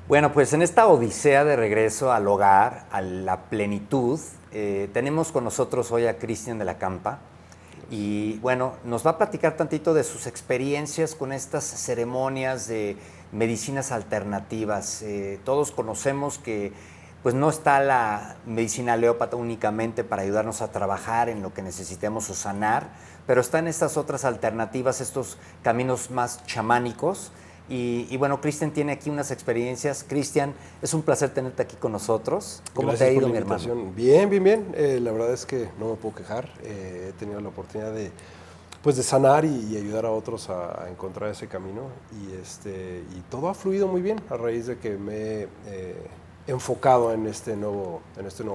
Bueno, pues en esta odisea de regreso al hogar, a la plenitud, tenemos con nosotros hoy a Cristian de la Campa y bueno, nos va a platicar tantito de sus experiencias con estas ceremonias de medicinas alternativas. Todos conocemos que pues no está la medicina alópata únicamente para ayudarnos a trabajar en lo que necesitemos o sanar, pero están estas otras alternativas, estos caminos más chamánicos. Y bueno, Cristian tiene aquí unas experiencias. Cristian, es un placer tenerte aquí con nosotros. ¿Cómo Gracias te ha ido, por mi la hermano? invitación. Bien, bien, bien. La verdad es que no me puedo quejar. He tenido la oportunidad de sanar y ayudar a otros a encontrar ese camino. Y todo ha fluido muy bien a raíz de que me he enfocado en este nuevo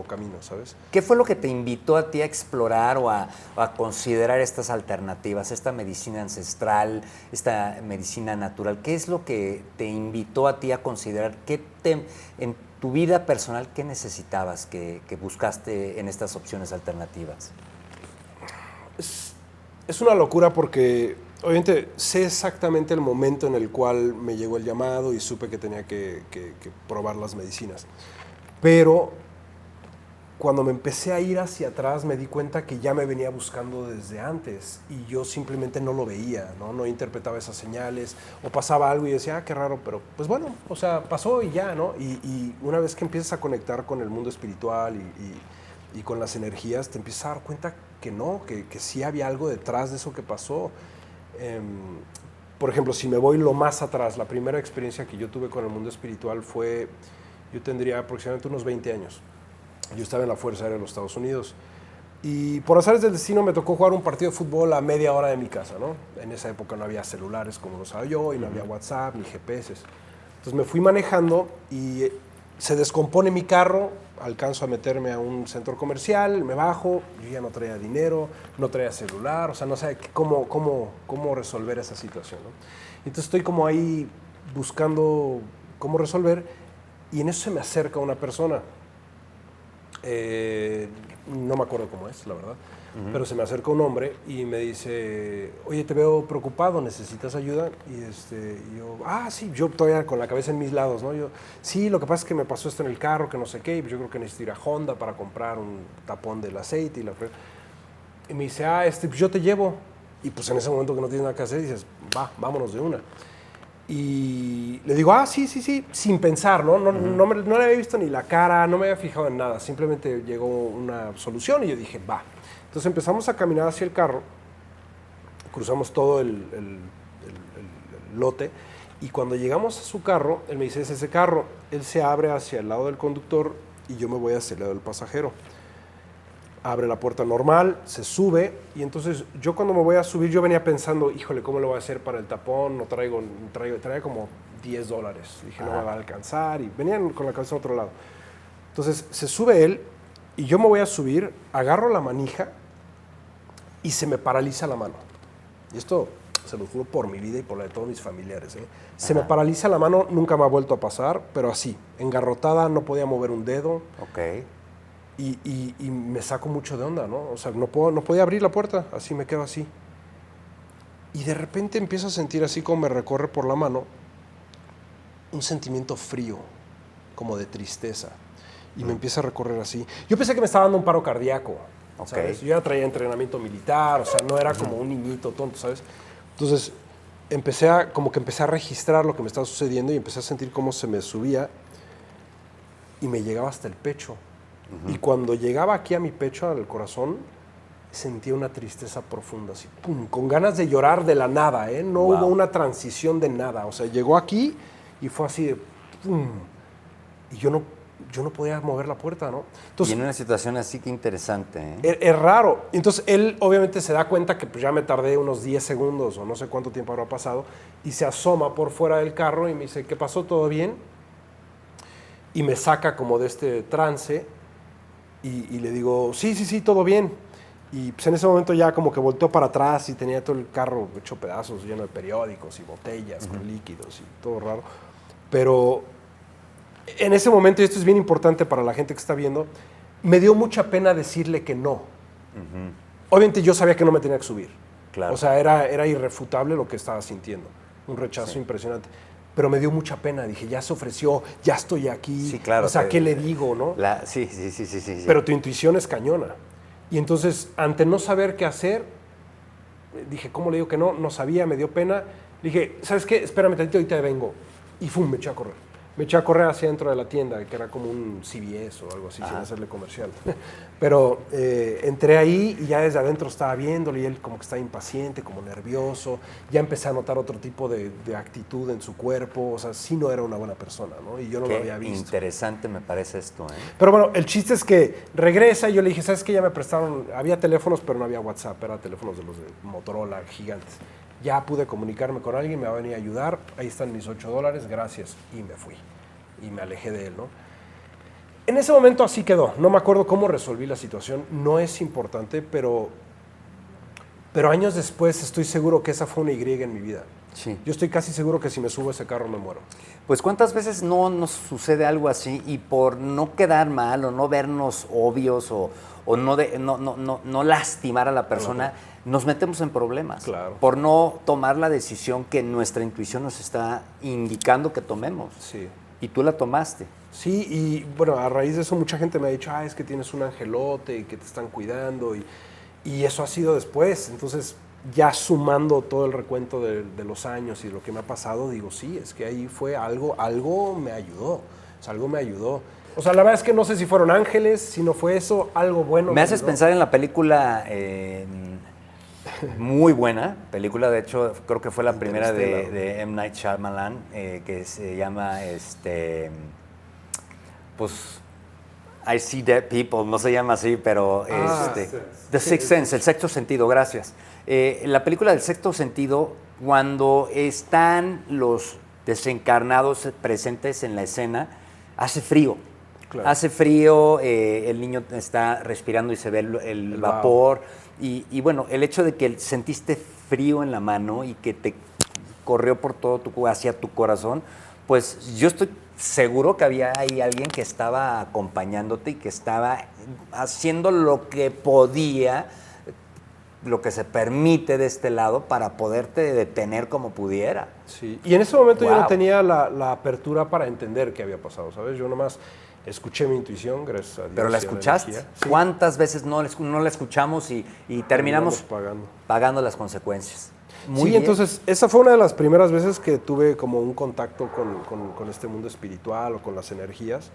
camino, ¿sabes? ¿Qué fue lo que te invitó a ti a explorar o a considerar estas alternativas, esta medicina ancestral, esta medicina natural? ¿Qué es lo que te invitó a ti a considerar? En tu vida personal, qué necesitabas que buscaste en estas opciones alternativas? Es una locura porque obviamente sé exactamente el momento en el cual me llegó el llamado y supe que tenía que probar las medicinas. Pero cuando me empecé a ir hacia atrás me di cuenta que ya me venía buscando desde antes y yo simplemente no lo veía, ¿no? No interpretaba esas señales o pasaba algo y decía, qué raro, pero pues bueno, o sea, pasó y ya, ¿no? Y una vez que empiezas a conectar con el mundo espiritual y con las energías, te empiezas a dar cuenta que no, que sí había algo detrás de eso que pasó. Por ejemplo, si me voy lo más atrás, la primera experiencia que yo tuve con el mundo espiritual fue, yo tendría aproximadamente unos 20 años. Yo estaba en la Fuerza Aérea de los Estados Unidos y por azares del destino me tocó jugar un partido de fútbol a media hora de mi casa, ¿no? En esa época no había celulares como lo sabía yo y no había WhatsApp ni GPS. Entonces me fui manejando y se descompone mi carro, alcanzo a meterme a un centro comercial, me bajo, yo ya no traía dinero, no traía celular, o sea, no sé cómo resolver esa situación, ¿no? Entonces estoy como ahí buscando cómo resolver y en eso se me acerca una persona. No me acuerdo cómo es, la verdad, pero se me acerca un hombre y me dice, oye, te veo preocupado, ¿necesitas ayuda? Y yo, sí, yo todavía con la cabeza en mis lados, ¿no? Yo, sí, lo que pasa es que me pasó esto en el carro, que no sé qué, y yo creo que necesito ir a Honda para comprar un tapón del aceite y me dice, pues yo te llevo. Y pues en ese momento que no tienes nada que hacer, dices, vámonos de una. Y le digo, sí, sin pensar, ¿no? No le había visto ni la cara, no me había fijado en nada, simplemente llegó una solución y yo dije, va. Entonces empezamos a caminar hacia el carro, cruzamos todo el lote y cuando llegamos a su carro, él me dice, es ese carro, él se abre hacia el lado del conductor y yo me voy hacia el lado del pasajero. Abre la puerta normal, se sube y entonces yo cuando me voy a subir yo venía pensando, híjole, ¿cómo lo voy a hacer para el tapón? Traía como $10. Dije, no me va a alcanzar y venían con la cabeza a otro lado. Entonces se sube él y yo me voy a subir, agarro la manija y se me paraliza la mano. Y esto se lo juro por mi vida y por la de todos mis familiares, ¿eh? Se me paraliza la mano, nunca me ha vuelto a pasar, pero así, engarrotada, no podía mover un dedo. Ok. Y me saco mucho de onda, ¿no? O sea, no podía abrir la puerta, así me quedo así. Y de repente empiezo a sentir así como me recorre por la mano un sentimiento frío, como de tristeza. Y me empieza a recorrer así. Yo pensé que me estaba dando un paro cardíaco, ¿sabes? Yo ya traía entrenamiento militar, o sea, no era como un niñito tonto, ¿sabes? Entonces, empecé a registrar lo que me estaba sucediendo y empecé a sentir cómo se me subía y me llegaba hasta el pecho. Y cuando llegaba aquí a mi pecho, al corazón, sentía una tristeza profunda, así, pum, con ganas de llorar de la nada, ¿eh? No hubo una transición de nada. O sea, llegó aquí y fue así de pum. Y yo no podía mover la puerta, ¿no? Entonces, y en una situación así que interesante, ¿eh? Es raro. Entonces, él obviamente se da cuenta que pues, ya me tardé unos 10 segundos o no sé cuánto tiempo habrá pasado y se asoma por fuera del carro y me dice, ¿qué pasó? ¿Todo bien? Y me saca como de este trance. Y le digo, sí, todo bien. Y pues en ese momento ya como que volteó para atrás y tenía todo el carro hecho pedazos, lleno de periódicos y botellas con líquidos y todo raro. Pero en ese momento, y esto es bien importante para la gente que está viendo, me dio mucha pena decirle que no. Obviamente yo sabía que no me tenía que subir. Claro. O sea, era irrefutable lo que estaba sintiendo. Un rechazo impresionante. Pero me dio mucha pena. Dije, ya se ofreció, ya estoy aquí. Sí, claro. O sea, ¿qué le digo, no? Sí. Pero tu intuición es cañona. Y entonces, ante no saber qué hacer, dije, ¿cómo le digo que no? No sabía, me dio pena. Le dije, ¿sabes qué? Espérame tantito, ahorita vengo. Y ¡fum! Me eché a correr. Me eché a correr hacia dentro de la tienda, que era como un CVS o algo así, sin hacerle comercial. Pero entré ahí y ya desde adentro estaba viéndolo y él como que estaba impaciente, como nervioso. Ya empecé a notar otro tipo de actitud en su cuerpo. O sea, sí no era una buena persona, ¿no? Y yo no lo había visto. Interesante me parece esto, ¿eh? Pero bueno, el chiste es que regresa y yo le dije, ¿sabes qué? Ya me prestaron, había teléfonos, pero no había WhatsApp, eran teléfonos de los de Motorola, gigantes. Ya pude comunicarme con alguien, me va a venir a ayudar, ahí están mis $8, gracias. Y me fui. Y me alejé de él, ¿no? En ese momento así quedó. No me acuerdo cómo resolví la situación, no es importante, pero años después estoy seguro que esa fue una Y en mi vida. Sí. Yo estoy casi seguro que si me subo a ese carro me muero. Pues cuántas veces no nos sucede algo así y por no quedar mal o no vernos obvios o no lastimar a la persona, nos metemos en problemas. Claro. Por no tomar la decisión que nuestra intuición nos está indicando que tomemos. Sí. Y tú la tomaste. Sí, y bueno, a raíz de eso mucha gente me ha dicho, es que tienes un angelote y que te están cuidando y eso ha sido después. Entonces, ya sumando todo el recuento de los años y lo que me ha pasado, digo, sí, es que ahí fue algo me ayudó. O sea, algo me ayudó. O sea, la verdad es que no sé si fueron ángeles, si no fue eso, algo bueno. Me haces pensar en la película, muy buena película, de hecho, creo que fue la primera de M. Night Shyamalan, que se llama, pues, I See Dead People, no se llama así, pero The Sixth Sense, el sexto sentido, gracias. La película del sexto sentido, cuando están los desencarnados presentes en la escena, hace frío. Claro. Hace frío, el niño está respirando y se ve el vapor. Y bueno, el hecho de que sentiste frío en la mano y que te corrió por todo hacia tu corazón, pues yo estoy seguro que había ahí alguien que estaba acompañándote y que estaba haciendo lo que podía, lo que se permite de este lado para poderte detener como pudiera. Sí, y en ese momento yo no tenía la apertura para entender qué había pasado, ¿sabes? Yo nomás escuché mi intuición, gracias a Dios. ¿Pero la escuchaste? Sí. ¿Cuántas veces no la escuchamos y terminamos pagando las consecuencias? Muy bien. Entonces esa fue una de las primeras veces que tuve como un contacto con este mundo espiritual o con las energías.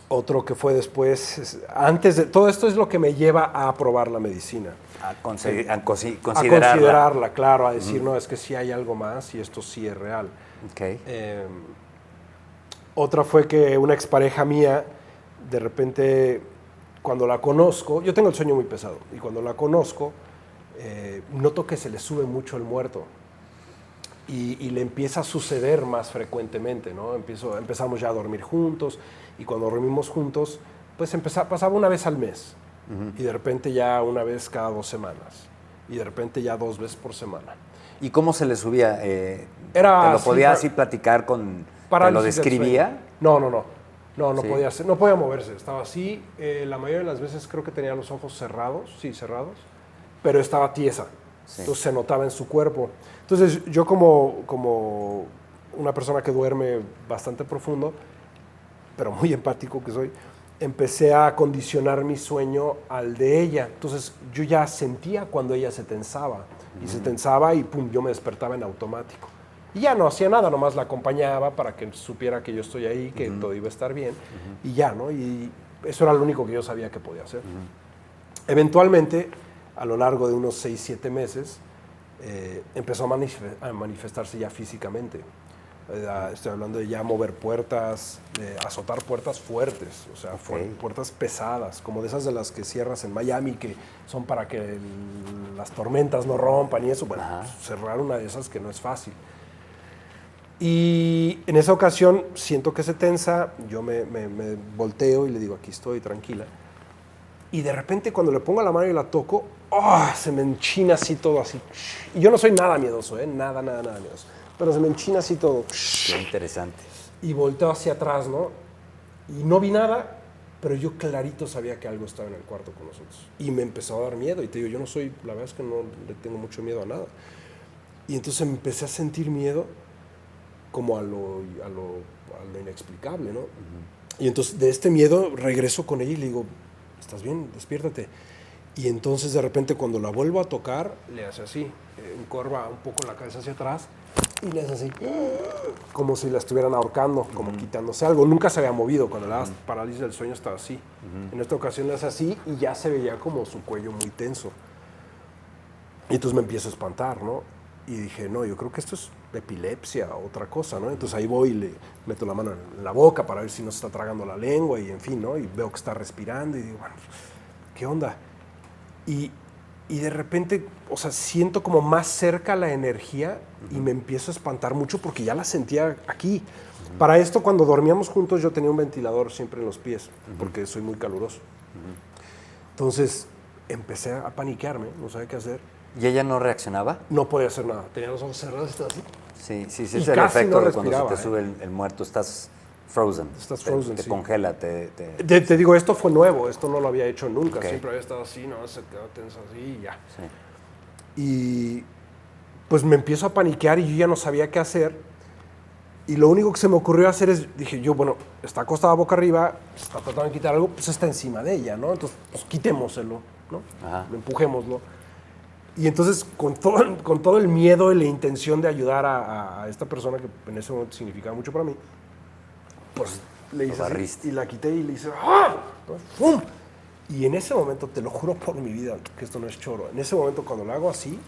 Otro que fue después, antes de todo esto es lo que me lleva a probar la medicina. A considerarla. A considerarla, claro, a decir, no, es que sí hay algo más y esto sí es real. Okay. Otra fue que una expareja mía, de repente, cuando la conozco, yo tengo el sueño muy pesado, y cuando la conozco, noto que se le sube mucho el muerto. Y le empieza a suceder más frecuentemente, ¿no? Empezamos ya a dormir juntos, y cuando dormimos juntos, pues pasaba una vez al mes, y de repente ya una vez cada 2 semanas, y de repente ya 2 veces por semana. ¿Y cómo se le subía? ¿Te Era lo podía así platicar con...? ¿Te lo describía? No ¿Sí? No podía moverse, estaba así, la mayoría de las veces creo que tenía los ojos cerrados, pero estaba tiesa, entonces se notaba en su cuerpo. Entonces yo como una persona que duerme bastante profundo, pero muy empático que soy, empecé a condicionar mi sueño al de ella. Entonces yo ya sentía cuando ella se tensaba, y se tensaba y pum, yo me despertaba en automático. Y ya no hacía nada, nomás la acompañaba para que supiera que yo estoy ahí, que todo iba a estar bien, y ya, ¿no? Y eso era lo único que yo sabía que podía hacer. Eventualmente, a lo largo de unos 6-7 meses, empezó a manifestarse ya físicamente. Estoy hablando de ya mover puertas, azotar puertas fuertes, o sea, puertas pesadas, como de esas de las que cierras en Miami, que son para que las tormentas no rompan y eso. Bueno, pues, cerrar una de esas que no es fácil. Y en esa ocasión siento que se tensa, yo me volteo y le digo, aquí estoy, tranquila. Y de repente cuando le pongo la mano y la toco, ¡oh! Se me enchina así todo, así. Y yo no soy nada miedoso, nada miedoso. Pero se me enchina así todo. Qué interesante. Y volteo hacia atrás, ¿no? Y no vi nada, pero yo clarito sabía que algo estaba en el cuarto con nosotros. Y me empezó a dar miedo. Y te digo, yo no soy, la verdad es que no le tengo mucho miedo a nada. Y entonces empecé a sentir miedo como a lo inexplicable, ¿no? Y entonces de este miedo regreso con ella y le digo, ¿estás bien? Despiértate. Y entonces de repente cuando la vuelvo a tocar, le hace así, encorva un poco la cabeza hacia atrás y le hace así, como si la estuvieran ahorcando, como quitándose algo. Nunca se había movido, cuando la parálisis del sueño estaba así. En esta ocasión le hace así y ya se veía como su cuello muy tenso. Y entonces me empiezo a espantar, ¿no? Y dije, no, yo creo que esto es epilepsia o otra cosa, ¿no? Entonces ahí voy y le meto la mano en la boca para ver si no se está tragando la lengua y en fin, ¿no? Y veo que está respirando y digo, bueno, ¿qué onda? Y de repente, o sea, siento como más cerca la energía y me empiezo a espantar mucho porque ya la sentía aquí. Para esto, cuando dormíamos juntos, yo tenía un ventilador siempre en los pies porque soy muy caluroso. Entonces empecé a paniquearme, no sabía qué hacer. ¿Y ella no reaccionaba? No podía hacer nada. Tenía los ojos cerrados y estaba así. Sí, Y es el casi efecto no de cuando se te respiraba, sube el muerto, estás frozen. Estás frozen, te sí. congela, Te digo, esto fue nuevo, esto no lo había hecho nunca. Okay. Siempre había estado así, ¿no? Se quedó tenso así y ya. Sí. Y pues me empiezo a paniquear y yo ya no sabía qué hacer. Y lo único que se me ocurrió hacer es, dije yo, bueno, está acostada boca arriba, está tratando de quitar algo, pues está encima de ella, ¿no? Entonces, pues quitémoselo, ¿no? Ajá. Empujémoslo. Y entonces, con todo el miedo y la intención de ayudar a esta persona, que en ese momento significaba mucho para mí, pues le hice así, y la quité y le hice ¡ah! ¡Pum! Y en ese momento, te lo juro por mi vida, que esto no es choro, en ese momento cuando lo hago así,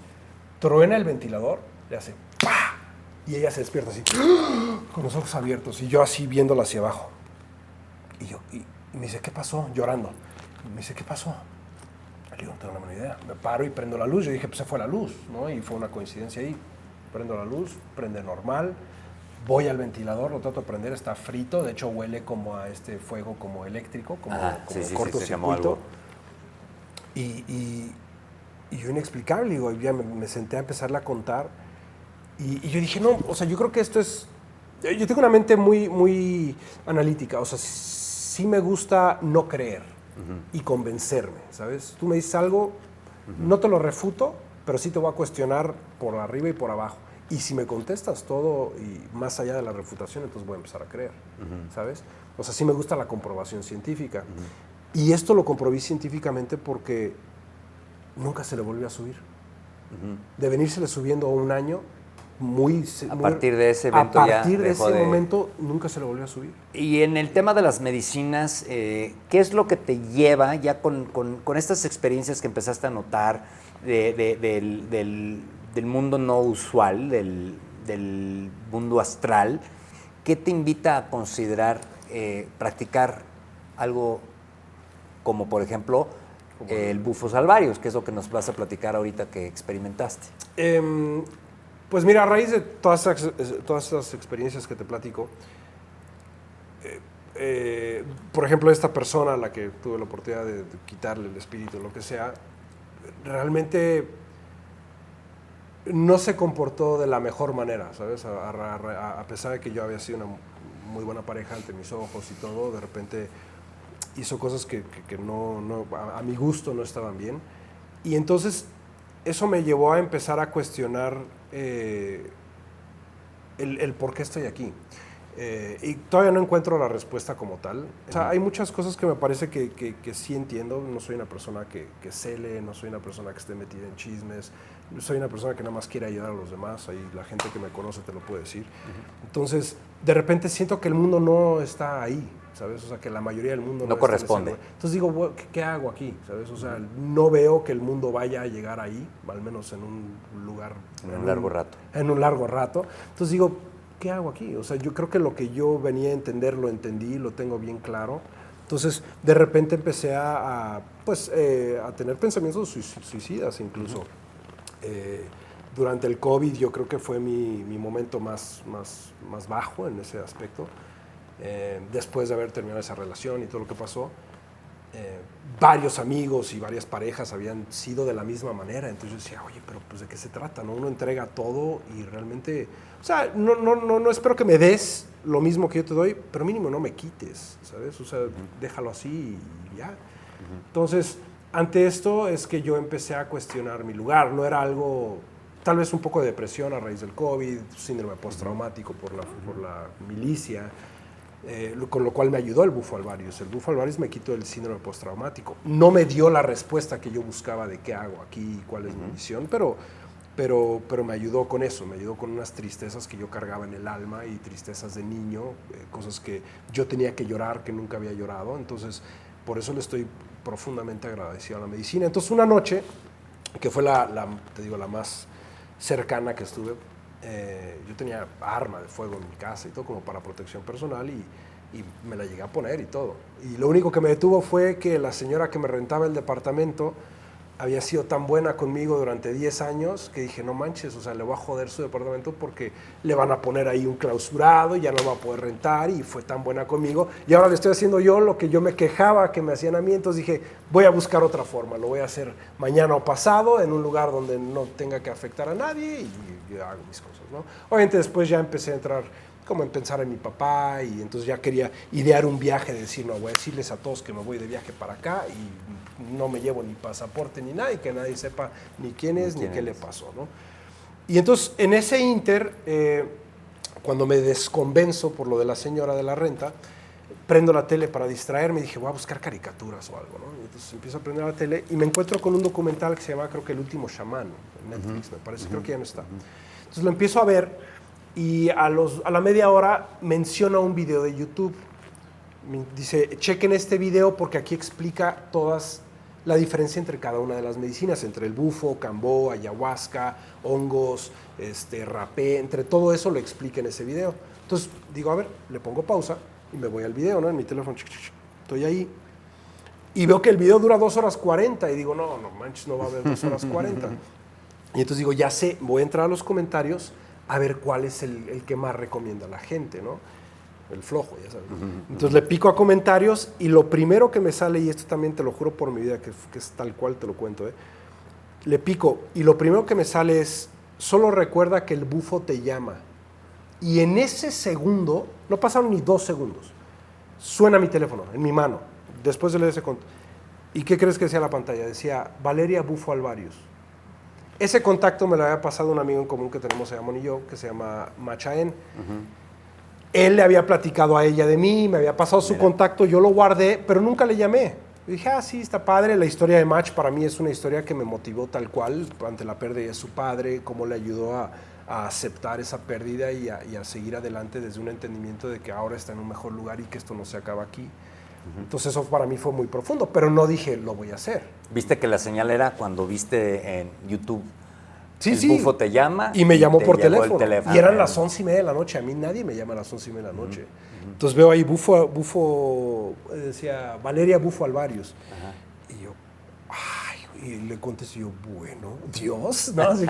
truena el ventilador, le hace ¡pah! Y ella se despierta así, con los ojos abiertos, y yo así viéndola hacia abajo. Y me dice, ¿qué pasó? Llorando. Y me dice, ¿qué pasó? Le digo, no tengo la menor idea. Me paro y prendo la luz. Yo dije, pues se fue la luz, ¿no? Y fue una coincidencia ahí. Prendo la luz, prende normal. Voy al ventilador, lo trato de prender, está frito. De hecho, huele como a este fuego como eléctrico, como cortocircuito. Y yo inexplicable, digo, ya me senté a empezarle a contar. Y yo dije, no, o sea, yo creo que esto es... Yo tengo una mente muy analítica. O sea, sí me gusta no creer. Y convencerme, ¿sabes? Tú me dices algo, no te lo refuto, pero sí te voy a cuestionar por arriba y por abajo. Y si me contestas todo y más allá de la refutación, entonces voy a empezar a creer, ¿sabes? O sea, sí me gusta la comprobación científica. Y esto lo comprobé científicamente porque nunca se le volvió a subir. De venírsele subiendo un año, a partir de ese evento a partir de ese momento nunca se le volvió a subir. Y en el tema de las medicinas, ¿qué es lo que te lleva ya con estas experiencias que empezaste a notar del mundo no usual, del mundo astral? ¿Qué te invita a considerar practicar algo como, por ejemplo, el bufos alvarius, que es lo que nos vas a platicar ahorita que experimentaste? Pues mira, a raíz de todas esas experiencias que te platico, por ejemplo, esta persona a la que tuve la oportunidad de quitarle el espíritu, lo que sea, realmente no se comportó de la mejor manera, ¿sabes? A pesar de que yo había sido una muy buena pareja ante mis ojos y todo, de repente hizo cosas que no, a mi gusto no estaban bien. Y entonces eso me llevó a empezar a cuestionar el por qué estoy aquí. Y todavía no encuentro la respuesta como tal. O sea, hay muchas cosas que me parece que sí entiendo. No soy una persona que cele, no soy una persona que esté metida en chismes, soy una persona que nada más quiere ayudar a los demás. Ahí la gente que me conoce te lo puede decir. Entonces, de repente siento que el mundo no está ahí, ¿sabes? O sea, que la mayoría del mundo no corresponde. Entonces digo, ¿qué hago aquí? ¿Sabes? O sea, no veo que el mundo vaya a llegar ahí, al menos en un lugar... En un largo rato. En un largo rato. Entonces digo, ¿qué hago aquí? O sea, yo creo que lo que yo venía a entender lo entendí, lo tengo bien claro. Entonces, de repente empecé a tener pensamientos suicidas incluso. Durante el COVID yo creo que fue mi momento más bajo en ese aspecto. Después de haber terminado esa relación y todo lo que pasó. varios amigos y varias parejas habían sido de la misma manera. Entonces yo decía, oye, pero pues ¿de qué se trata? ¿No? Uno entrega todo y realmente, o sea, no espero que me des lo mismo que yo te doy, pero mínimo no me quites, ¿sabes? O sea, déjalo así y ya. Entonces, ante esto es que yo empecé a cuestionar mi lugar. No era algo, tal vez un poco de depresión a raíz del COVID, síndrome postraumático por la milicia, con lo cual me ayudó el Bufo Alvarius. El Bufo Alvarius me quitó el síndrome postraumático. No me dio la respuesta que yo buscaba de qué hago aquí, cuál es mi misión, pero me ayudó con eso, me ayudó con unas tristezas que yo cargaba en el alma y tristezas de niño, cosas que yo tenía que llorar, que nunca había llorado. Entonces, por eso le estoy profundamente agradecido a la medicina. Entonces, una noche, que fue te digo, la más cercana que estuve, yo tenía arma de fuego en mi casa y todo como para protección personal y me la llegué a poner y todo. Y lo único que me detuvo fue que la señora que me rentaba el departamento había sido tan buena conmigo durante 10 años que dije, no manches, o sea, le voy a joder su departamento porque le van a poner ahí un clausurado y ya no va a poder rentar, y fue tan buena conmigo. Y ahora le estoy haciendo yo lo que yo me quejaba que me hacían a mí. Entonces dije, voy a buscar otra forma, lo voy a hacer mañana o pasado en un lugar donde no tenga que afectar a nadie y hago mis cosas, ¿no? Obviamente después ya empecé a entrar como en pensar en mi papá, y entonces ya quería idear un viaje, de decir, no, voy a decirles a todos que me voy de viaje para acá y no me llevo ni pasaporte ni nada, y que nadie sepa ni quién es ni qué le pasó, ¿no? Y entonces en ese inter, cuando me desconvenzo por lo de la señora de la renta, prendo la tele para distraerme y dije, voy a buscar caricaturas o algo, ¿no? Y entonces empiezo a prender la tele y me encuentro con un documental que se llama, creo que El Último Chamán, en Netflix, me parece, creo que ya no está. Entonces lo empiezo a ver. Y a la media hora menciona un video de YouTube. Dice, chequen este video porque aquí explica todas la diferencia entre cada una de las medicinas, entre el bufo, cambó, ayahuasca, hongos, rapé, entre todo eso lo explica en ese video. Entonces digo, a ver, le pongo pausa y me voy al video, ¿no? En mi teléfono, estoy ahí. Y veo que el video dura 2 horas 40 y digo, no manches, no va a haber 2 horas 40. Y entonces digo, ya sé, voy a entrar a los comentarios a ver cuál es el que más recomienda a la gente, ¿no? El flojo, ya sabes. Entonces le pico a comentarios y lo primero que me sale, y esto también te lo juro por mi vida, que es tal cual te lo cuento, le pico y lo primero que me sale es, solo recuerda que el bufo te llama. Y en ese segundo, no pasaron ni 2 segundos, suena mi teléfono en mi mano, después de leer ese contacto. ¿Y qué crees que decía la pantalla? Decía, Valeria Bufo Alvarius. Ese contacto me lo había pasado un amigo en común que tenemos, Amon y yo, que se llama Machaen. Él le había platicado a ella de mí, me había pasado su contacto, yo lo guardé, pero nunca le llamé. Y dije, sí, está padre. La historia de Mach para mí es una historia que me motivó tal cual ante la pérdida de su padre, cómo le ayudó a aceptar esa pérdida y a seguir adelante desde un entendimiento de que ahora está en un mejor lugar y que esto no se acaba aquí. Entonces eso para mí fue muy profundo, pero no dije, lo voy a hacer. ¿Viste que la señal era cuando viste en YouTube? Sí, el bufo te llama. Y me llamó por teléfono. Y eran las 11:30 de la noche. A mí nadie me llama a las 11:30 de la noche. Entonces veo ahí Bufo, decía Valeria Bufo Alvarius. Y yo, y le contesto yo, bueno, Dios, ¿no? Así,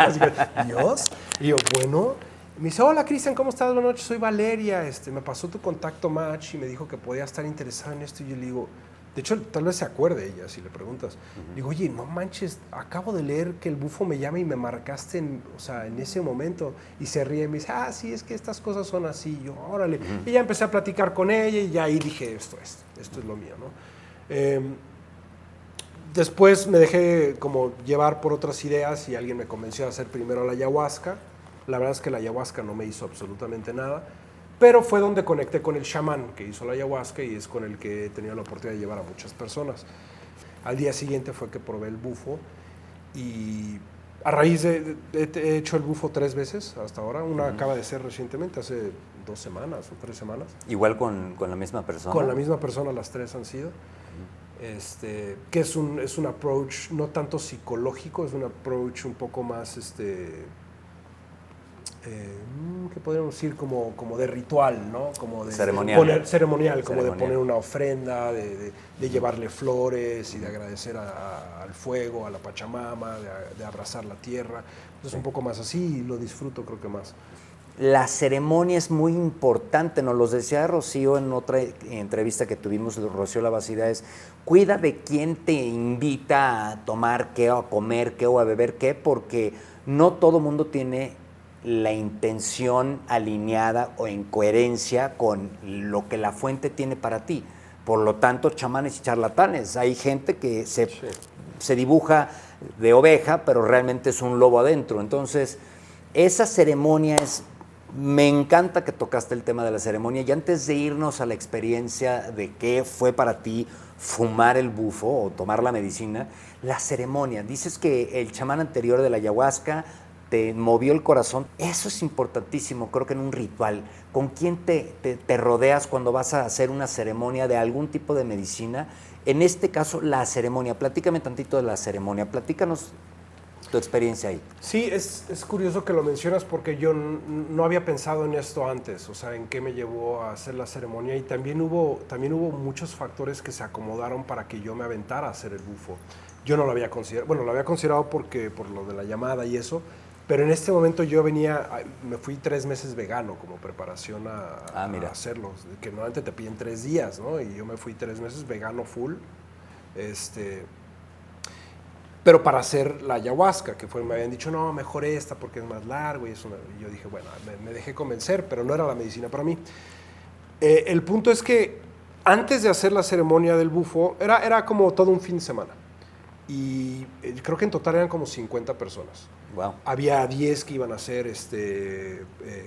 Dios. Y yo, bueno. Y me dice, hola Cristian, ¿cómo estás? Buenas noches, soy Valeria. Me pasó tu contacto Match y me dijo que podía estar interesada en esto. Y yo le digo, de hecho, tal vez se acuerde ella si le preguntas. Digo, oye, no manches, acabo de leer que el bufo me llama y me marcaste en ese momento. Y se ríe y me dice, sí, es que estas cosas son así. Y yo, órale. Y ya empecé a platicar con ella y ya ahí dije, esto es lo mío, ¿no? Después me dejé como llevar por otras ideas y alguien me convenció a hacer primero la ayahuasca. La verdad es que la ayahuasca no me hizo absolutamente nada, pero fue donde conecté con el chamán que hizo la ayahuasca y es con el que he tenido la oportunidad de llevar a muchas personas. Al día siguiente fue que probé el bufo y a raíz de he hecho el bufo 3 veces hasta ahora. Una acaba de ser recientemente, hace 2 semanas o 3 semanas. ¿Igual con la misma persona? Con la misma persona, las 3 han sido. Que es un approach no tanto psicológico, es un approach un poco más ¿qué podríamos decir? Como de ritual, ¿no? Como de ceremonial. Ceremonial, como de poner una ofrenda, de llevarle flores y de agradecer al fuego, a la Pachamama, de abrazar la tierra. Entonces un poco más así y lo disfruto creo que más. la ceremonia es muy importante, nos los decía Rocío en otra entrevista que tuvimos, Rocío Lavacida, es cuida de quién te invita a tomar qué, o a comer qué, o a beber qué, porque no todo mundo tiene la intención alineada o en coherencia con lo que la fuente tiene para ti. Por lo tanto, chamanes y charlatanes. Hay gente que se dibuja de oveja, pero realmente es un lobo adentro. Entonces, esa ceremonia es... Me encanta que tocaste el tema de la ceremonia. Y antes de irnos a la experiencia de qué fue para ti fumar el bufo o tomar la medicina, la ceremonia. Dices que el chamán anterior de la ayahuasca te movió el corazón. Eso es importantísimo, creo que en un ritual. ¿Con quién te rodeas cuando vas a hacer una ceremonia de algún tipo de medicina? En este caso, la ceremonia. Platícame tantito de la ceremonia. Platícanos tu experiencia ahí. Sí, es curioso que lo mencionas porque yo no había pensado en esto antes, o sea, en qué me llevó a hacer la ceremonia, y también hubo muchos factores que se acomodaron para que yo me aventara a hacer el bufo. Yo no lo había considerado, bueno, lo había considerado por lo de la llamada y eso, pero en este momento yo me fui 3 meses vegano como preparación a hacerlo, que normalmente te piden 3 días, ¿no? Y yo me fui 3 meses vegano full, pero para hacer la ayahuasca, me habían dicho, no, mejor esta porque es más largo, y yo dije, bueno, me dejé convencer, pero no era la medicina para mí. El punto es que antes de hacer la ceremonia del bufo, era como todo un fin de semana, y creo que en total eran como 50 personas. Wow. Había 10 que iban a hacer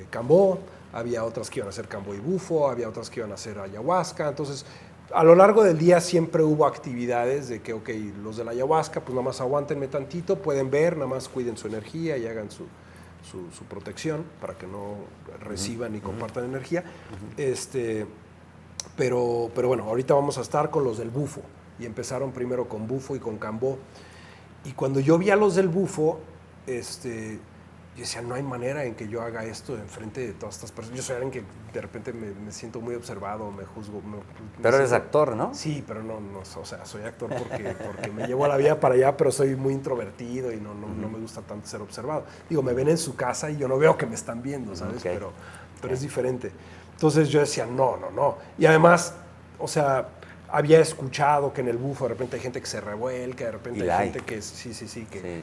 cambó, había otras que iban a hacer cambó y bufo, había otras que iban a hacer ayahuasca. Entonces, a lo largo del día siempre hubo actividades de que, ok, los de la ayahuasca, pues nada más aguántenme tantito, pueden ver, nada más cuiden su energía y hagan su protección para que no reciban ni compartan energía. Pero bueno, ahorita vamos a estar con los del bufo, y empezaron primero con bufo y con cambó. Y cuando yo vi a los del bufo, yo decía, no hay manera en que yo haga esto enfrente de todas estas personas. Yo soy alguien que de repente me siento muy observado, me juzgo. Pero eres actor, ¿no? Sí, pero no, o sea, soy actor porque me llevo la vida para allá, pero soy muy introvertido y no me gusta tanto ser observado. Digo, me ven en su casa y yo no veo que me están viendo, ¿sabes? Okay. Pero es diferente. Entonces yo decía, no. Y además, o sea, había escuchado que en el bufo de repente hay gente que se revuelca, de repente hay gente que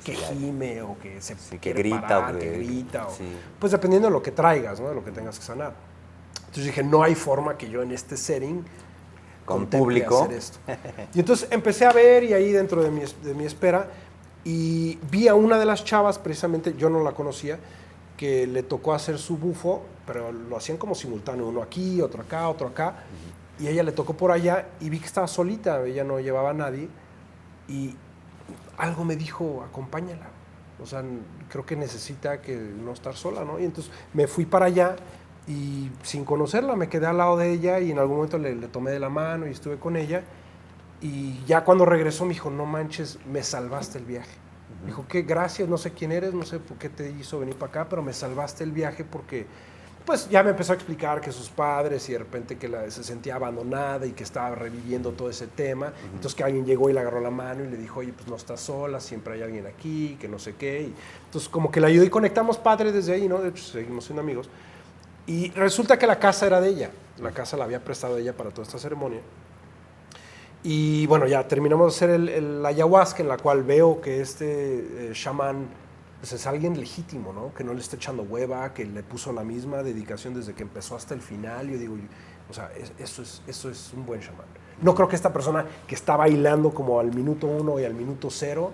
que gime o que se que grita, que grita, pues dependiendo de lo que traigas, ¿no? De lo que tengas que sanar. Entonces dije, no hay forma que yo en este setting con público hacer esto. Y entonces empecé a ver, y ahí dentro de mi espera, y vi a una de las chavas, precisamente yo no la conocía, que le tocó hacer su bufo, pero lo hacían como simultáneo, uno aquí, otro acá, otro acá. Y a ella le tocó por allá y vi que estaba solita, ella no llevaba a nadie, y algo me dijo, acompáñala. O sea, creo que necesita que no estar sola, ¿no? Y entonces me fui para allá y sin conocerla me quedé al lado de ella, y en algún momento le tomé de la mano y estuve con ella. Y ya cuando regresó me dijo, no manches, me salvaste el viaje. Me dijo, qué gracias, no sé quién eres, no sé por qué te hizo venir para acá, pero me salvaste el viaje porque... Pues ya me empezó a explicar que sus padres, y de repente que se sentía abandonada y que estaba reviviendo todo ese tema. Entonces que alguien llegó y le agarró la mano y le dijo, oye, pues no estás sola, siempre hay alguien aquí, que no sé qué. Y entonces como que la ayudó y conectamos padres desde ahí, ¿no? De hecho seguimos siendo amigos. Y resulta que la casa era de ella. La casa la había prestado ella para toda esta ceremonia. Y bueno, ya terminamos de hacer la ayahuasca, en la cual veo que este chamán... pues es alguien legítimo, ¿no? Que no le está echando hueva, que le puso la misma dedicación desde que empezó hasta el final. Yo digo, o sea, eso es un buen chamán. No creo que esta persona que está bailando como al minuto 1 y al minuto 0,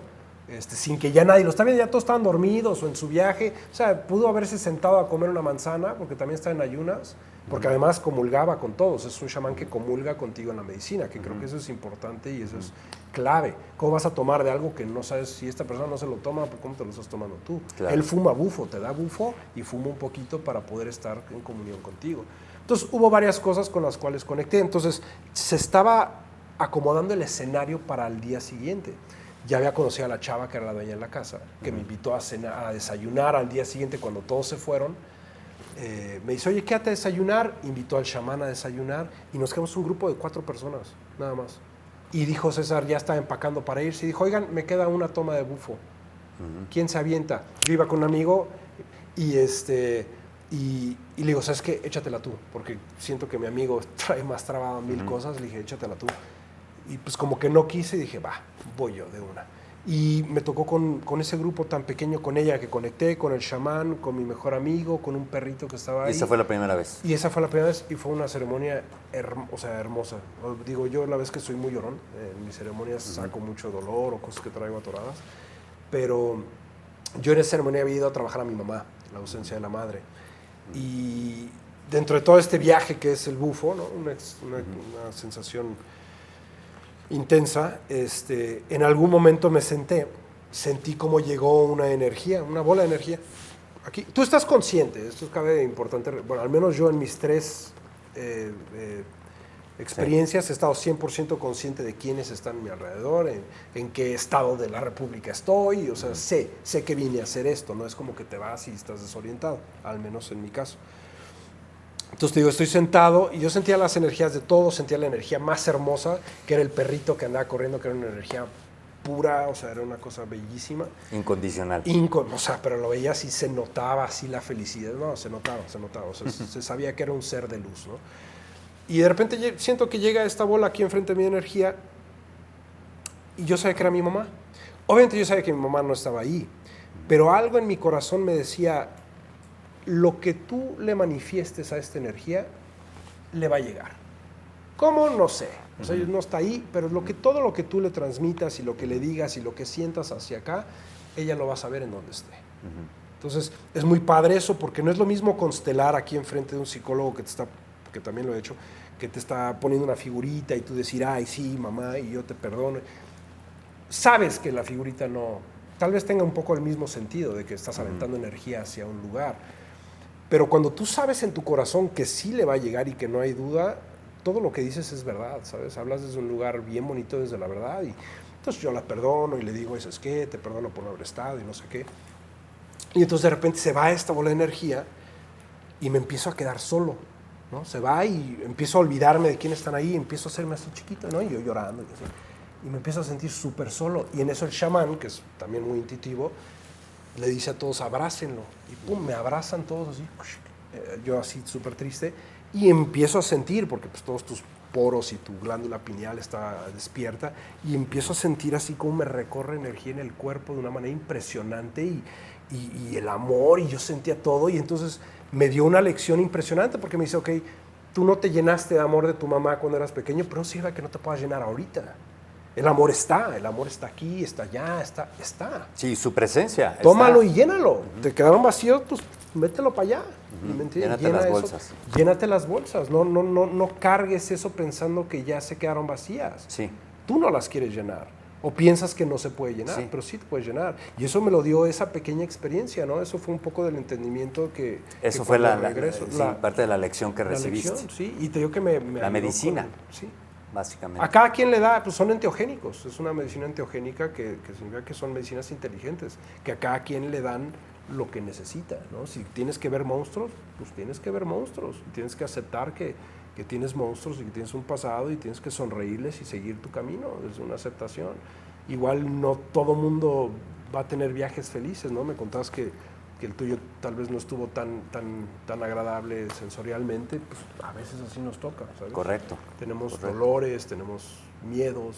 sin que ya nadie lo está viendo, ya todos estaban dormidos o en su viaje. O sea, pudo haberse sentado a comer una manzana, porque también está en ayunas, porque además comulgaba con todos. Es un chamán que comulga contigo en la medicina, que creo que eso es importante y eso es clave. ¿Cómo vas a tomar de algo que no sabes si esta persona no se lo toma? ¿Cómo te lo estás tomando tú? Claro. Él fuma bufo, te da bufo y fuma un poquito para poder estar en comunión contigo. Entonces hubo varias cosas con las cuales conecté. Entonces se estaba acomodando el escenario para el día siguiente. Ya había conocido a la chava que era la dueña de la casa, que me invitó a desayunar al día siguiente cuando todos se fueron. Me dice, oye, quédate a desayunar. Invitó al chamán a desayunar y nos quedamos un grupo de 4 personas, nada más. Y dijo César, ya estaba empacando para irse, y dijo, oigan, me queda una toma de bufo. ¿Quién se avienta? Yo iba con un amigo y Y le digo, ¿sabes qué? Échatela tú, porque siento que mi amigo trae más trabado mil cosas. Le dije, échatela tú. Y pues como que no quise, dije, va, voy yo de una. Y me tocó con ese grupo tan pequeño, con ella que conecté, con el chamán, con mi mejor amigo, con un perrito que estaba ahí. ¿Y esa fue la primera vez? Y esa fue la primera vez y fue una ceremonia hermosa. Digo, yo la vez que soy muy llorón, en mis ceremonias saco mucho dolor o cosas que traigo atoradas, pero yo en esa ceremonia había ido a trabajar a mi mamá, la ausencia de la madre. Y dentro de todo este viaje que es el bufo, ¿no? Una sensación intensa, en algún momento me sentí como llegó una energía, una bola de energía. Aquí, tú estás consciente, esto cabe importante, bueno, al menos yo en mis 3 experiencias he estado 100% consciente de quiénes están a mi alrededor, en qué estado de la república estoy, o sea, sé que vine a hacer esto, no es como que te vas y estás desorientado, al menos en mi caso. Entonces te digo, estoy sentado y yo sentía las energías de todos, sentía la energía más hermosa, que era el perrito que andaba corriendo, que era una energía pura, o sea, era una cosa bellísima. Incondicional. O sea, pero lo veías y se notaba así la felicidad, no, se notaba, o sea, se sabía que era un ser de luz, ¿no? Y de repente siento que llega esta bola aquí enfrente de mi energía y yo sabía que era mi mamá. Obviamente yo sabía que mi mamá no estaba ahí, pero algo en mi corazón me decía, lo que tú le manifiestes a esta energía le va a llegar. ¿Cómo? No sé. O sea, no está ahí, pero todo lo que tú le transmitas y lo que le digas y lo que sientas hacia acá, ella lo va a saber en donde esté. Entonces, es muy padre eso, porque no es lo mismo constelar aquí enfrente de un psicólogo que también lo he hecho, que te está poniendo una figurita y tú decir, ay, sí, mamá, y yo te perdono. Sabes que la figurita no, tal vez tenga un poco el mismo sentido de que estás aventando energía hacia un lugar, pero cuando tú sabes en tu corazón que sí le va a llegar y que no hay duda, todo lo que dices es verdad, ¿sabes? Hablas desde un lugar bien bonito, desde la verdad, y entonces yo la perdono y le digo, ¿eso es qué? Te perdono por no haber estado y no sé qué. Y entonces de repente se va esta bola de energía y me empiezo a quedar solo, ¿no? Se va y empiezo a olvidarme de quiénes están ahí, empiezo a hacerme así chiquito, ¿no? Y yo llorando y me empiezo a sentir súper solo. Y en eso el chamán, que es también muy intuitivo, le dice a todos, abrácenlo. Y pum, me abrazan todos así, yo así súper triste, y empiezo a sentir, porque pues todos tus poros y tu glándula pineal está despierta, y empiezo a sentir así como me recorre energía en el cuerpo de una manera impresionante, y el amor, y yo sentía todo, y entonces me dio una lección impresionante, porque me dice, ok, tú no te llenaste de amor de tu mamá cuando eras pequeño, pero no sirve que no te puedas llenar ahorita. El amor está aquí, está allá, está. Sí, su presencia. Tómalo y llénalo. Te quedaron vacíos, pues mételo para allá. Llénate las bolsas. Llénate las bolsas. No cargues eso pensando que ya se quedaron vacías. Sí. Tú no las quieres llenar. O piensas que no se puede llenar, Sí. pero sí te puedes llenar. Y eso me lo dio esa pequeña experiencia, ¿no? Eso fue un poco del entendimiento que... Eso que fue regreso, parte de la lección que la recibiste. lección, sí. Y te digo que me La ayudó medicina. Sí. Básicamente. A cada quien le da, pues son enteogénicos, es una medicina enteogénica que significa que son medicinas inteligentes, que a cada quien le dan lo que necesita, ¿no? Si tienes que ver monstruos, pues tienes que ver monstruos, tienes que aceptar que tienes monstruos y que tienes un pasado y tienes que sonreírles y seguir tu camino, es una aceptación. Igual no todo mundo va a tener viajes felices, ¿no? Me contabas que el tuyo tal vez no estuvo tan agradable sensorialmente, pues a veces así nos toca, ¿sabes? Correcto. Tenemos dolores, tenemos miedos.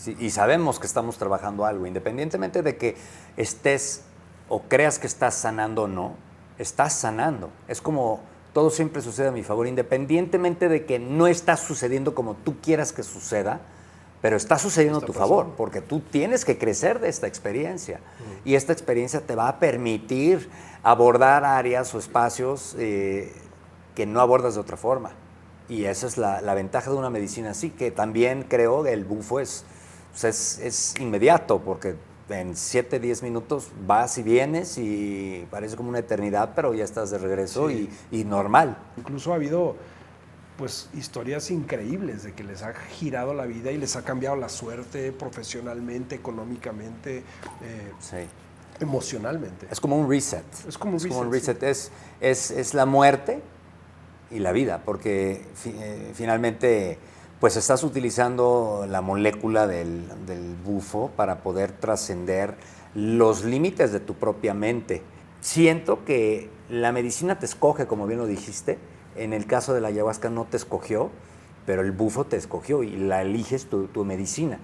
Sí. Y sabemos que estamos trabajando algo, independientemente de que estés o creas que estás sanando o no, estás sanando. Es como todo siempre sucede a mi favor, independientemente de que no está sucediendo como tú quieras que suceda, pero está sucediendo a tu favor, porque tú tienes que crecer de esta experiencia. Y esta experiencia te va a permitir abordar áreas o espacios que no abordas de otra forma. Y esa es la ventaja de una medicina así, que también creo que el bufo es inmediato, porque en 7, 10 minutos vas y vienes y parece como una eternidad, pero ya estás de regreso y normal. Incluso ha habido pues historias increíbles de que les ha girado la vida y les ha cambiado la suerte profesionalmente, económicamente, emocionalmente. Es como un reset. Es como un reset. Sí. Es la muerte y la vida, porque finalmente pues estás utilizando la molécula del bufo para poder trascender los límites de tu propia mente. siento que la medicina te escoge, como bien lo dijiste. En el caso de la ayahuasca no te escogió, pero el bufo te escogió y la eliges tu medicina.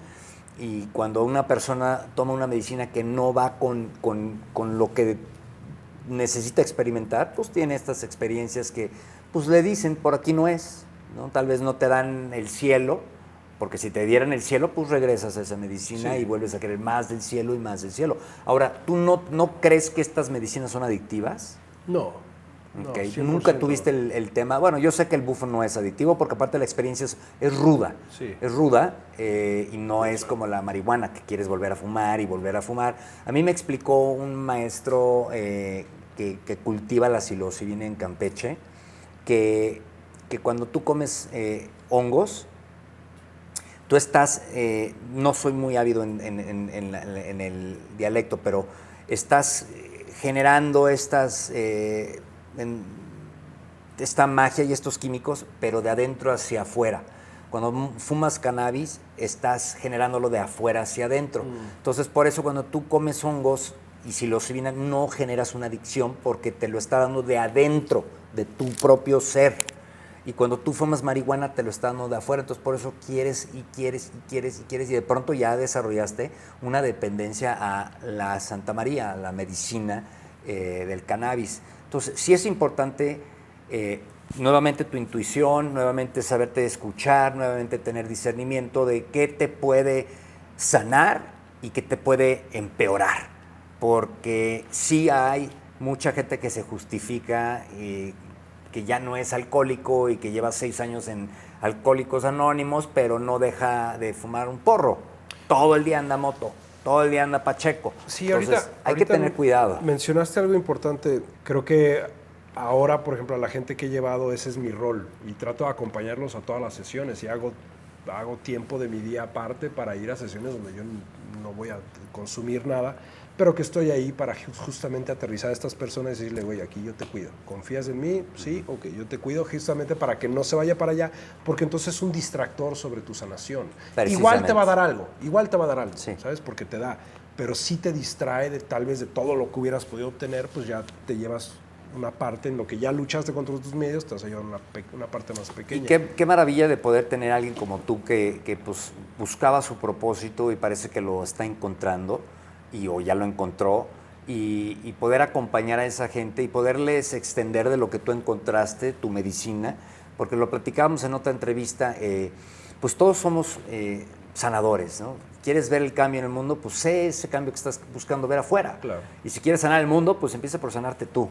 Y cuando una persona toma una medicina que no va con lo que necesita experimentar, pues tiene estas experiencias que pues le dicen, por aquí no es, ¿no? Tal vez no te dan el cielo, porque si te dieran el cielo, pues regresas a esa medicina y vuelves a querer más del cielo y más del cielo. Ahora, ¿tú no crees que estas medicinas son adictivas? No. Okay. No, ¿Nunca tuviste el tema? Bueno, yo sé que el bufo no es adictivo porque aparte la experiencia es ruda. Sí. Es ruda y no es como la marihuana que quieres volver a fumar y volver a fumar. A mí me explicó un maestro que cultiva la psilocibina en Campeche que cuando tú comes hongos, tú estás, no soy muy ávido en el dialecto, pero estás generando esta magia y estos químicos, pero de adentro hacia afuera. Cuando fumas cannabis, estás generándolo de afuera hacia adentro. Entonces, por eso cuando tú comes hongos y psilocibina, no generas una adicción porque te lo está dando de adentro, de tu propio ser. Y cuando tú fumas marihuana, te lo está dando de afuera. Entonces, por eso quieres y quieres y quieres y quieres. Y de pronto ya desarrollaste una dependencia a la Santa María, a la medicina del cannabis. Entonces, sí es importante nuevamente tu intuición, nuevamente saberte escuchar, nuevamente tener discernimiento de qué te puede sanar y qué te puede empeorar. Porque sí hay mucha gente que se justifica que ya no es alcohólico y que lleva 6 años en Alcohólicos Anónimos, pero no deja de fumar un porro. Todo el día anda moto. Todo el día anda pacheco. Sí, entonces hay que tener cuidado. Mencionaste algo importante. Creo que ahora, por ejemplo, a la gente que he llevado, ese es mi rol. Y trato de acompañarlos a todas las sesiones. Y hago tiempo de mi día aparte para ir a sesiones donde yo no voy a consumir nada, pero que estoy ahí para justamente aterrizar a estas personas y decirle, güey, aquí yo te cuido. ¿Confías en mí? Sí, ok, yo te cuido justamente para que no se vaya para allá, porque entonces es un distractor sobre tu sanación. Igual te va a dar algo, sí. ¿Sabes? Porque te da, pero sí te distrae tal vez de todo lo que hubieras podido obtener, pues ya te llevas una parte en lo que ya luchaste contra tus medios, te vas a llevar una parte más pequeña. Y qué maravilla de poder tener a alguien como tú que pues, buscaba su propósito y parece que lo está encontrando, o ya lo encontró, y poder acompañar a esa gente y poderles extender de lo que tú encontraste, tu medicina, porque lo platicábamos en otra entrevista, pues todos somos sanadores, ¿no? ¿Quieres ver el cambio en el mundo? Pues sé ese cambio que estás buscando ver afuera. Claro. Y si quieres sanar el mundo, pues empieza por sanarte tú.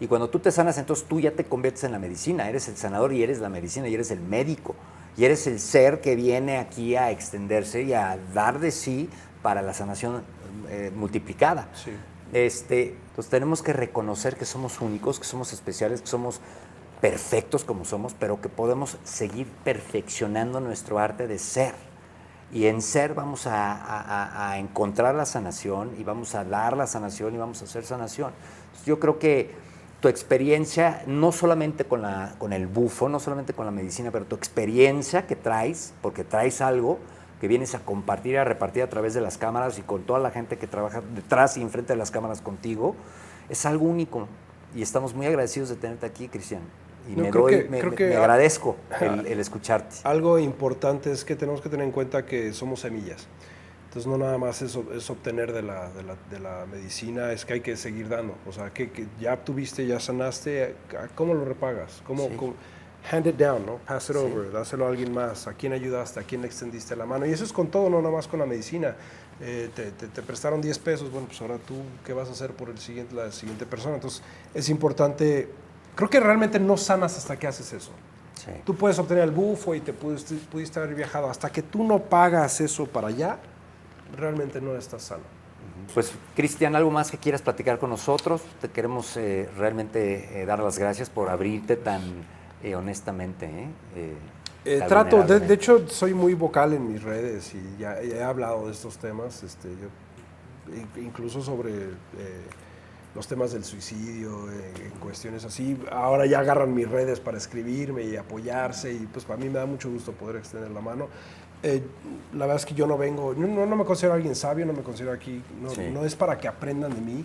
Y cuando tú te sanas, entonces tú ya te conviertes en la medicina, eres el sanador y eres la medicina y eres el médico. Y eres el ser que viene aquí a extenderse y a dar de sí para la sanación multiplicada. Sí. Pues tenemos que reconocer que somos únicos, que somos especiales, que somos perfectos como somos, pero que podemos seguir perfeccionando nuestro arte de ser. Y en ser vamos a encontrar la sanación y vamos a dar la sanación y vamos a hacer sanación. Yo creo que tu experiencia, no solamente con el bufo, no solamente con la medicina, pero tu experiencia que traes, porque traes algo que vienes a compartir, a repartir a través de las cámaras y con toda la gente que trabaja detrás y enfrente de las cámaras contigo, es algo único. Y estamos muy agradecidos de tenerte aquí, Cristian. Y me agradezco el escucharte. Algo importante es que tenemos que tener en cuenta que somos semillas. Entonces no nada más es obtener de la medicina, es que hay que seguir dando. O sea, que ya tuviste, ya sanaste, ¿cómo lo repagas? ¿Cómo hand it down, ¿no? Pass it over, dáselo a alguien más. ¿A quién ayudaste? ¿A quién le extendiste la mano? Y eso es con todo, no nada más con la medicina. Te prestaron 10 pesos, bueno, pues ahora tú, ¿qué vas a hacer por la siguiente persona? Entonces es importante, creo que realmente no sanas hasta que haces eso. Sí. Tú puedes obtener el bufo y te pudiste haber viajado. Hasta que tú no pagas eso para allá, realmente no estás sano. Pues, Cristian, ¿algo más que quieras platicar con nosotros? Te queremos realmente dar las gracias por abrirte tan honestamente. Trato, de hecho, soy muy vocal en mis redes y ya he hablado de estos temas, incluso sobre los temas del suicidio, en cuestiones así. Ahora ya agarran mis redes para escribirme y apoyarse y pues para mí me da mucho gusto poder extender la mano. La verdad es que yo no me considero alguien sabio, no me considero aquí, no es para que aprendan de mí,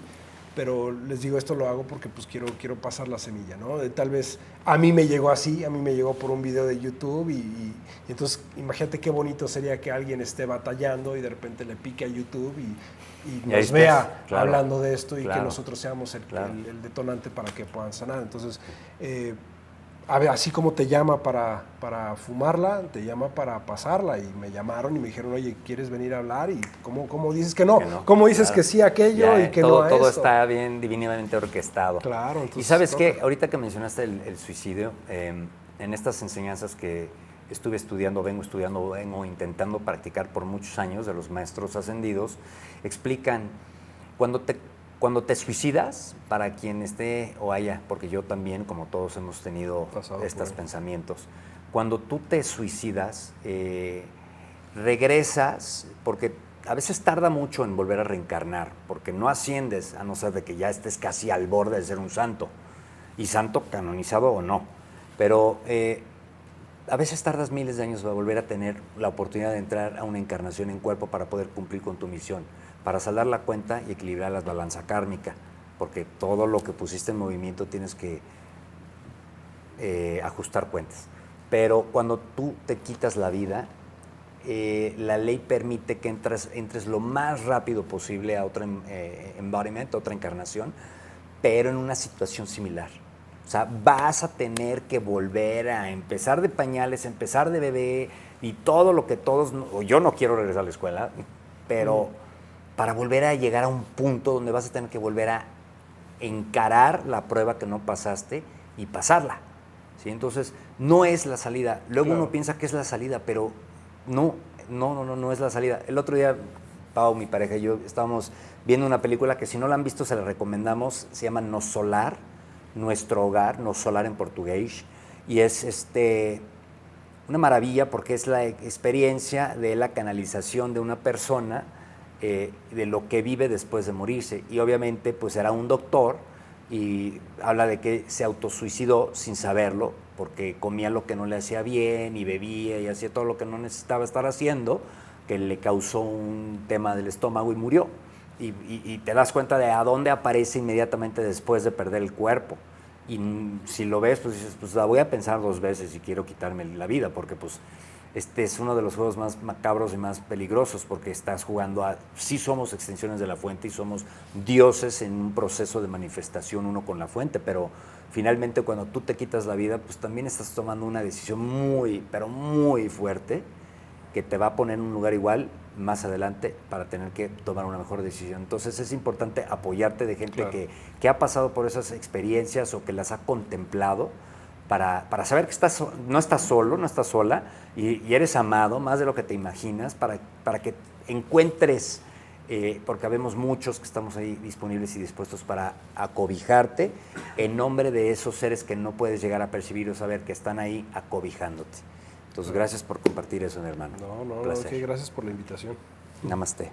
pero les digo, esto lo hago porque pues quiero pasar la semilla, ¿no? Tal vez a mí me llegó así, a mí me llegó por un video de YouTube y entonces imagínate qué bonito sería que alguien esté batallando y de repente le pique a YouTube y nos vea hablando de esto y que nosotros seamos el detonante para que puedan sanar. Entonces, a ver, así como te llama para fumarla, te llama para pasarla. Y me llamaron y me dijeron, oye, ¿quieres venir a hablar? Y ¿cómo dices que no? ¿Cómo dices que sí a aquello y que no a esto? Todo está bien divinamente orquestado. Claro. Entonces, y ¿sabes qué? Ahorita que mencionaste el suicidio, en estas enseñanzas que vengo intentando practicar por muchos años de los maestros ascendidos, explican cuando te suicidas, para quien esté o haya, porque yo también, como todos hemos tenido estos pensamientos, cuando tú te suicidas, regresas, porque a veces tarda mucho en volver a reencarnar, porque no asciendes, a no ser de que ya estés casi al borde de ser un santo, y santo canonizado o no, pero a veces tardas miles de años para volver a tener la oportunidad de entrar a una encarnación en cuerpo para poder cumplir con tu misión, para saldar la cuenta y equilibrar la balanza kármica, porque todo lo que pusiste en movimiento tienes que ajustar cuentas. Pero cuando tú te quitas la vida, la ley permite que entres lo más rápido posible a otro embodiment, a otra encarnación, pero en una situación similar. O sea, vas a tener que volver a empezar de pañales, empezar de bebé y todo lo que todos... Yo no quiero regresar a la escuela, pero para volver a llegar a un punto donde vas a tener que volver a encarar la prueba que no pasaste y pasarla. ¿Sí? Entonces, no es la salida. Luego uno piensa que es la salida, pero no es la salida. El otro día, Pau, mi pareja y yo, estábamos viendo una película que si no la han visto se la recomendamos, se llama No Solar, Nuestro Hogar, No Solar en portugués, y es una maravilla porque es la experiencia de la canalización de una persona de lo que vive después de morirse, y obviamente pues era un doctor y habla de que se autosuicidó sin saberlo porque comía lo que no le hacía bien y bebía y hacía todo lo que no necesitaba estar haciendo, que le causó un tema del estómago y murió. Y te das cuenta de a dónde aparece inmediatamente después de perder el cuerpo. Y si lo ves, pues dices, pues la voy a pensar 2 veces si quiero quitarme la vida, porque pues este es uno de los juegos más macabros y más peligrosos, porque estás jugando sí somos extensiones de la fuente y somos dioses en un proceso de manifestación uno con la fuente, pero finalmente cuando tú te quitas la vida, pues también estás tomando una decisión muy, pero muy fuerte, que te va a poner en un lugar igual más adelante para tener que tomar una mejor decisión. Entonces es importante apoyarte de gente que ha pasado por esas experiencias o que las ha contemplado para saber que no estás solo, no estás sola y eres amado más de lo que te imaginas para que encuentres, porque habemos muchos que estamos ahí disponibles y dispuestos para acobijarte en nombre de esos seres que no puedes llegar a percibir o saber que están ahí acobijándote. Entonces, gracias por compartir eso, mi hermano. No, gracias por la invitación. Namaste.